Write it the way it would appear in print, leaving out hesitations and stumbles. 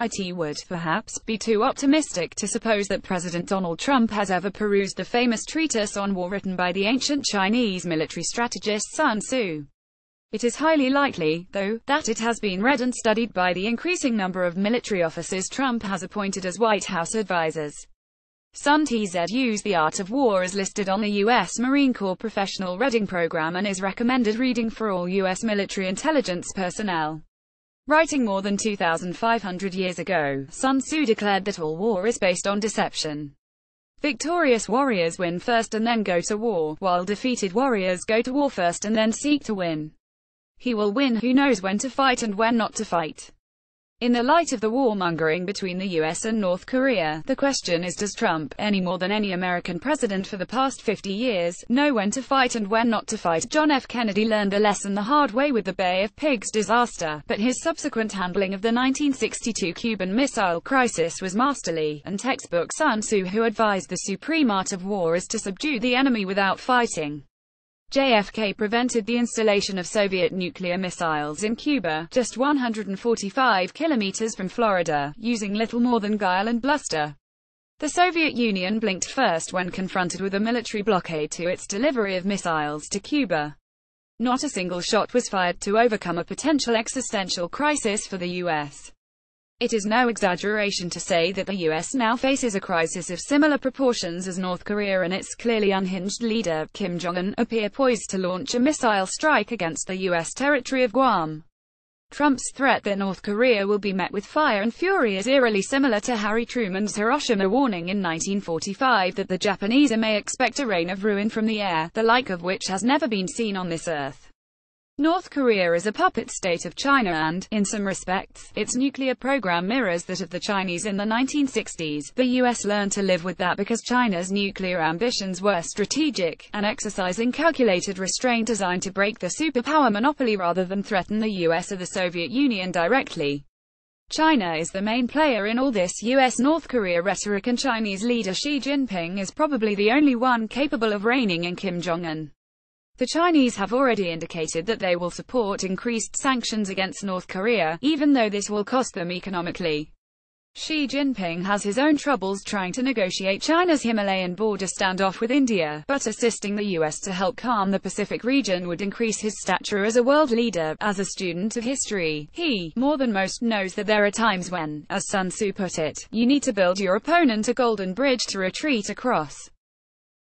It would, perhaps, be too optimistic to suppose that President Donald Trump has ever perused the famous treatise on war written by the ancient Chinese military strategist Sun Tzu. It is highly likely, though, that it has been read and studied by the increasing number of military officers Trump has appointed as White House advisors. Sun Tzu's The Art of War is listed on the U.S. Marine Corps Professional Reading Program and is recommended reading for all U.S. military intelligence personnel. Writing more than 2,500 years ago, Sun Tzu declared that all war is based on deception. Victorious warriors win first and then go to war, while defeated warriors go to war first and then seek to win. He will win who knows when to fight and when not to fight. In the light of the warmongering between the US and North Korea, the question is, does Trump, any more than any American president for the past 50 years, know when to fight and when not to fight? John F. Kennedy learned a lesson the hard way with the Bay of Pigs disaster, but his subsequent handling of the 1962 Cuban Missile Crisis was masterly, and textbook. Sun Tzu, who advised the supreme art of war is to subdue the enemy without fighting. JFK prevented the installation of Soviet nuclear missiles in Cuba, just 145 kilometers from Florida, using little more than guile and bluster. The Soviet Union blinked first when confronted with a military blockade to its delivery of missiles to Cuba. Not a single shot was fired to overcome a potential existential crisis for the U.S. It is no exaggeration to say that the U.S. now faces a crisis of similar proportions as North Korea, and its clearly unhinged leader, Kim Jong-un, appear poised to launch a missile strike against the U.S. territory of Guam. Trump's threat that North Korea will be met with fire and fury is eerily similar to Harry Truman's Hiroshima warning in 1945 that the Japanese may expect a rain of ruin from the air, the like of which has never been seen on this earth. North Korea is a puppet state of China and, in some respects, its nuclear program mirrors that of the Chinese in the 1960s. The US learned to live with that because China's nuclear ambitions were strategic, and exercising calculated restraint designed to break the superpower monopoly rather than threaten the US or the Soviet Union directly. China is the main player in all this US-North Korea rhetoric, and Chinese leader Xi Jinping is probably the only one capable of reining in Kim Jong-un. The Chinese have already indicated that they will support increased sanctions against North Korea, even though this will cost them economically. Xi Jinping has his own troubles trying to negotiate China's Himalayan border standoff with India, but assisting the US to help calm the Pacific region would increase his stature as a world leader. As a student of history, he, more than most, knows that there are times when, as Sun Tzu put it, you need to build your opponent a golden bridge to retreat across.